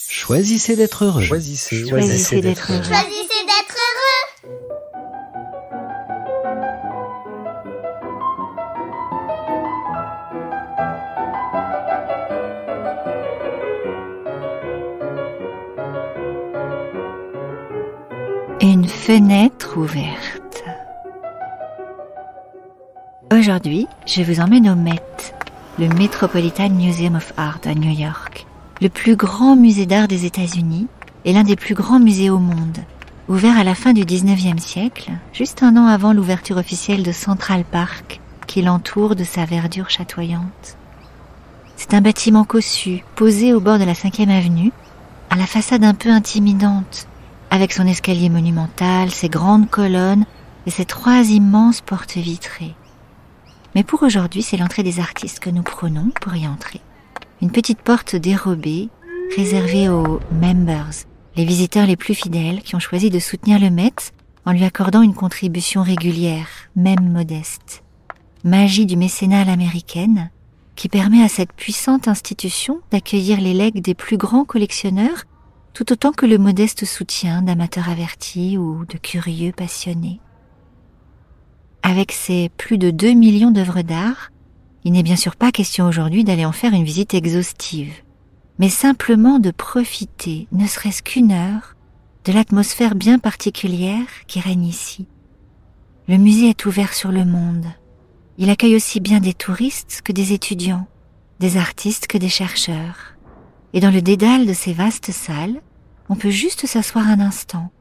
Choisissez d'être heureux. Choisissez d'être heureux. Choisissez d'être heureux. Une fenêtre ouverte. Aujourd'hui, je vous emmène au Met, le Metropolitan Museum of Art à New York, le plus grand musée d'art des États-Unis et l'un des plus grands musées au monde, ouvert à la fin du 19e siècle, juste un an avant l'ouverture officielle de Central Park, qui l'entoure de sa verdure chatoyante. C'est un bâtiment cossu, posé au bord de la 5e avenue, à la façade un peu intimidante, avec son escalier monumental, ses grandes colonnes et ses 3 immenses portes vitrées. Mais pour aujourd'hui, c'est l'entrée des artistes que nous prenons pour y entrer. Une petite porte dérobée, réservée aux members, les visiteurs les plus fidèles qui ont choisi de soutenir le Met en lui accordant une contribution régulière, même modeste. Magie du mécénat à l'américaine, qui permet à cette puissante institution d'accueillir les legs des plus grands collectionneurs tout autant que le modeste soutien d'amateurs avertis ou de curieux passionnés. Avec ses plus de 2 millions d'œuvres d'art, il n'est bien sûr pas question aujourd'hui d'aller en faire une visite exhaustive, mais simplement de profiter, ne serait-ce qu'une heure, de l'atmosphère bien particulière qui règne ici. Le musée est ouvert sur le monde. Il accueille aussi bien des touristes que des étudiants, des artistes que des chercheurs. Et dans le dédale de ces vastes salles, on peut juste s'asseoir un instant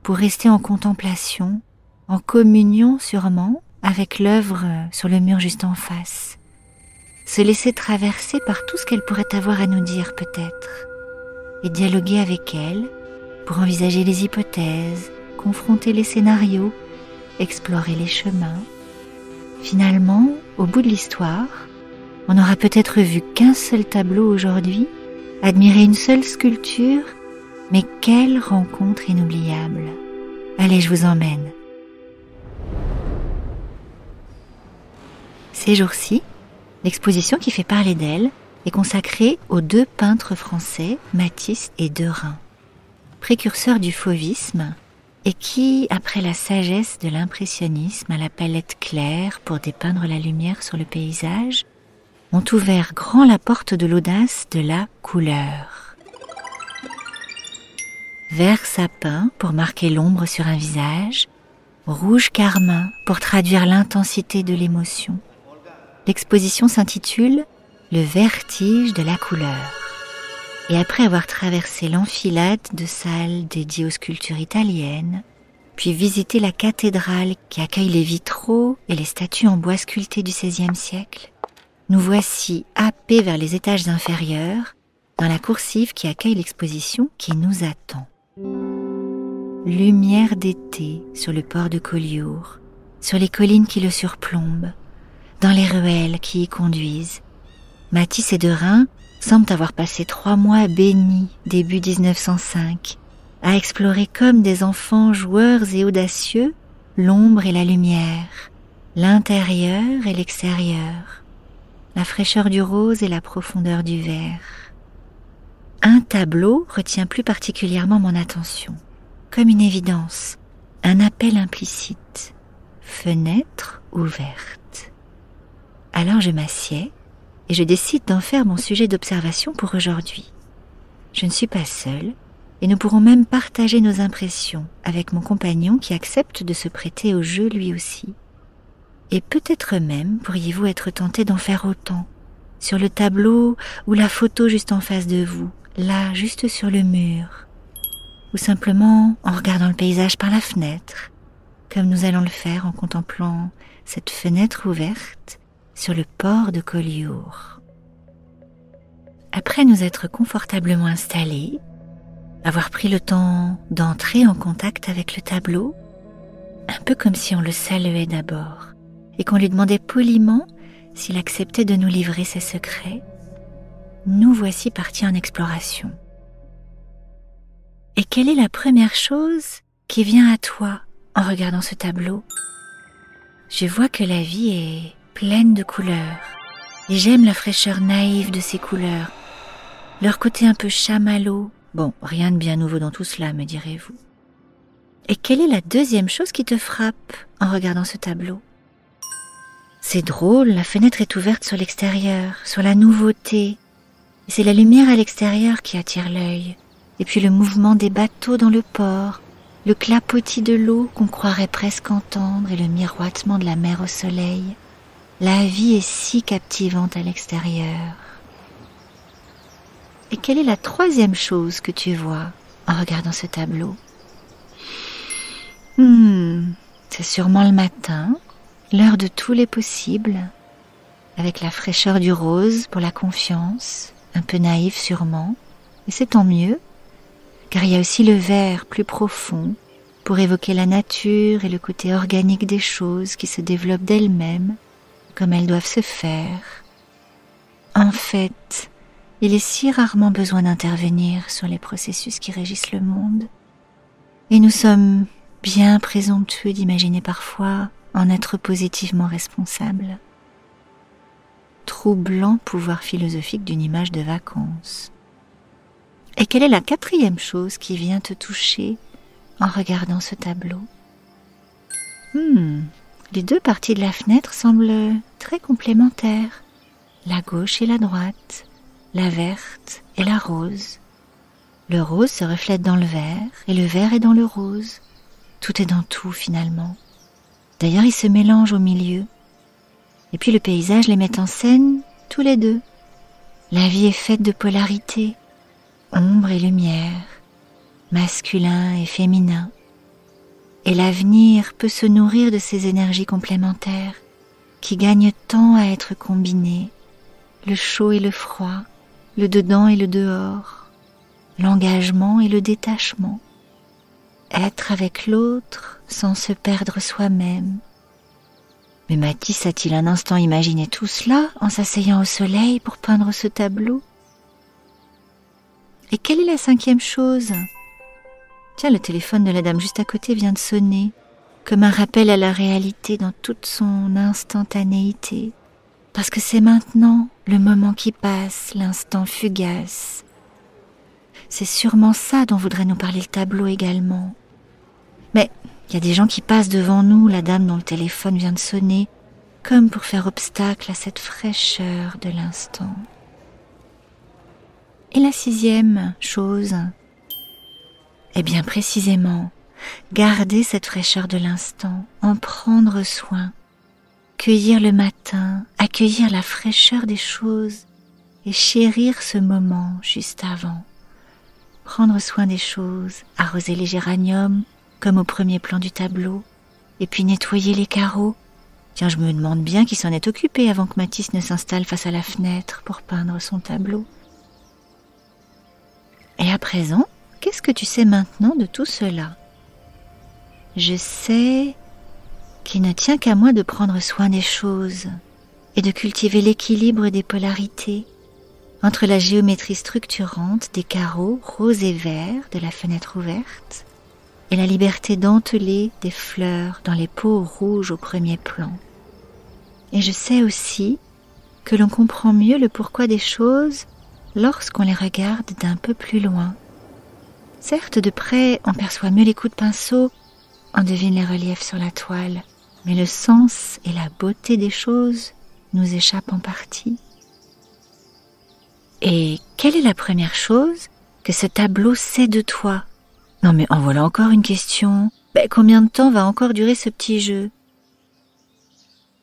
pour rester en contemplation, en communion sûrement avec l'œuvre sur le mur juste en face. Se laisser traverser par tout ce qu'elle pourrait avoir à nous dire peut-être, et dialoguer avec elle pour envisager les hypothèses, confronter les scénarios, explorer les chemins. Finalement, au bout de l'histoire, on n'aura peut-être vu qu'un seul tableau aujourd'hui, admirer une seule sculpture, mais quelle rencontre inoubliable! Allez, je vous emmène. Ces jours-ci, l'exposition qui fait parler d'elle est consacrée aux 2 peintres français, Matisse et Derain, précurseurs du fauvisme et qui, après la sagesse de l'impressionnisme à la palette claire pour dépeindre la lumière sur le paysage, ont ouvert grand la porte de l'audace de la couleur. Vert sapin pour marquer l'ombre sur un visage, rouge carmin pour traduire l'intensité de l'émotion. L'exposition s'intitule « Le vertige de la couleur ». Et après avoir traversé l'enfilade de salles dédiées aux sculptures italiennes, puis visité la cathédrale qui accueille les vitraux et les statues en bois sculptés du XVIe siècle, nous voici happés vers les étages inférieurs, dans la coursive qui accueille l'exposition qui nous attend. Lumière d'été sur le port de Collioure, sur les collines qui le surplombent, dans les ruelles qui y conduisent. Matisse et Derain semblent avoir passé 3 mois bénis début 1905, à explorer comme des enfants joueurs et audacieux l'ombre et la lumière, l'intérieur et l'extérieur, la fraîcheur du rose et la profondeur du vert. Un tableau retient plus particulièrement mon attention, comme une évidence, un appel implicite, fenêtre ouverte. Alors je m'assieds et je décide d'en faire mon sujet d'observation pour aujourd'hui. Je ne suis pas seule et nous pourrons même partager nos impressions avec mon compagnon qui accepte de se prêter au jeu lui aussi. Et peut-être même pourriez-vous être tenté d'en faire autant, sur le tableau ou la photo juste en face de vous, là, juste sur le mur, ou simplement en regardant le paysage par la fenêtre, comme nous allons le faire en contemplant cette fenêtre ouverte sur le port de Collioure. Après nous être confortablement installés, avoir pris le temps d'entrer en contact avec le tableau, un peu comme si on le saluait d'abord, et qu'on lui demandait poliment s'il acceptait de nous livrer ses secrets, nous voici partis en exploration. Et quelle est la première chose qui vient à toi en regardant ce tableau? Je vois que la vie est pleine de couleurs, et j'aime la fraîcheur naïve de ces couleurs, leur côté un peu chamallow, Bon, rien de bien nouveau dans tout cela, me direz-vous. Et quelle est la deuxième chose qui te frappe en regardant ce tableau? C'est drôle, la fenêtre est ouverte sur l'extérieur, sur la nouveauté. Et c'est la lumière à l'extérieur qui attire l'œil. Et puis le mouvement des bateaux dans le port, le clapotis de l'eau qu'on croirait presque entendre et le miroitement de la mer au soleil. La vie est si captivante à l'extérieur. Et quelle est la troisième chose que tu vois en regardant ce tableau? C'est sûrement le matin, l'heure de tous les possibles, avec la fraîcheur du rose pour la confiance, un peu naïf sûrement, et c'est tant mieux, car il y a aussi le vert plus profond pour évoquer la nature et le côté organique des choses qui se développent d'elles-mêmes, comme elles doivent se faire. En fait, il est si rarement besoin d'intervenir sur les processus qui régissent le monde, et nous sommes bien présomptueux d'imaginer parfois en être positivement responsable. Troublant pouvoir philosophique d'une image de vacances. Et quelle est la quatrième chose qui vient te toucher en regardant ce tableau? Les deux parties de la fenêtre semblent très complémentaires. La gauche et la droite, la verte et la rose. Le rose se reflète dans le vert et le vert est dans le rose. Tout est dans tout finalement. D'ailleurs, ils se mélangent au milieu. Et puis le paysage les met en scène tous les deux. La vie est faite de polarité, ombre et lumière, masculin et féminin. Et l'avenir peut se nourrir de ces énergies complémentaires qui gagnent tant à être combinées, le chaud et le froid, le dedans et le dehors, l'engagement et le détachement. Être avec l'autre sans se perdre soi-même. Mais Matisse a-t-il un instant imaginé tout cela en s'asseyant au soleil pour peindre ce tableau? Et quelle est la cinquième chose? Tiens, le téléphone de la dame juste à côté vient de sonner, comme un rappel à la réalité dans toute son instantanéité. Parce que c'est maintenant le moment qui passe, l'instant fugace. C'est sûrement ça dont voudrait nous parler le tableau également. Mais il y a des gens qui passent devant nous, la dame dont le téléphone vient de sonner, comme pour faire obstacle à cette fraîcheur de l'instant. Et la sixième chose? Eh bien précisément, garder cette fraîcheur de l'instant, en prendre soin, cueillir le matin, accueillir la fraîcheur des choses et chérir ce moment juste avant. Prendre soin des choses, arroser les géraniums, comme au premier plan du tableau, et puis nettoyer les carreaux. Tiens, je me demande bien qui s'en est occupé avant que Matisse ne s'installe face à la fenêtre pour peindre son tableau. Et à présent, qu'est-ce que tu sais maintenant de tout cela? Je sais qu'il ne tient qu'à moi de prendre soin des choses et de cultiver l'équilibre des polarités entre la géométrie structurante des carreaux roses et verts de la fenêtre ouverte et la liberté dentelée des fleurs dans les pots rouges au premier plan. Et je sais aussi que l'on comprend mieux le pourquoi des choses lorsqu'on les regarde d'un peu plus loin. Certes, de près, on perçoit mieux les coups de pinceau, on devine les reliefs sur la toile, mais le sens et la beauté des choses nous échappent en partie. Et quelle est la première chose que ce tableau sait de toi? Non mais en voilà encore une question. Combien de temps va encore durer ce petit jeu?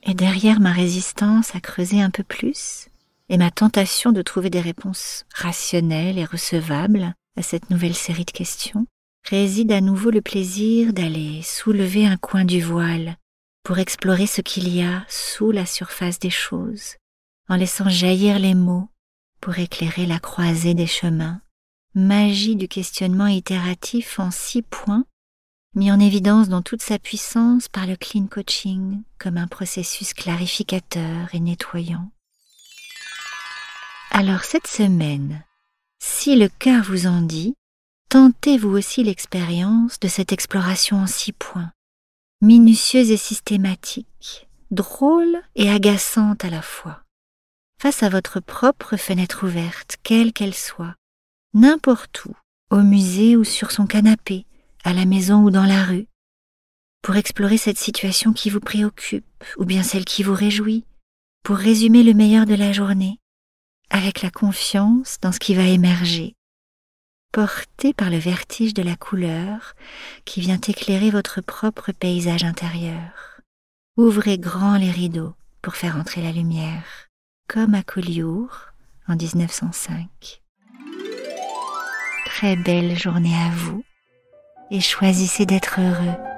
Et derrière ma résistance à creuser un peu plus, et ma tentation de trouver des réponses rationnelles et recevables à cette nouvelle série de questions, réside à nouveau le plaisir d'aller soulever un coin du voile pour explorer ce qu'il y a sous la surface des choses, en laissant jaillir les mots pour éclairer la croisée des chemins. Magie du questionnement itératif en 6 points, mis en évidence dans toute sa puissance par le clean coaching comme un processus clarificateur et nettoyant. Alors cette semaine, si le cœur vous en dit, tentez vous aussi l'expérience de cette exploration en 6 points, minutieuse et systématique, drôle et agaçante à la fois. Face à votre propre fenêtre ouverte, quelle qu'elle soit, n'importe où, au musée ou sur son canapé, à la maison ou dans la rue, pour explorer cette situation qui vous préoccupe ou bien celle qui vous réjouit, pour résumer le meilleur de la journée, avec la confiance dans ce qui va émerger, porté par le vertige de la couleur qui vient éclairer votre propre paysage intérieur. Ouvrez grand les rideaux pour faire entrer la lumière, comme à Collioure en 1905. Très belle journée à vous et choisissez d'être heureux.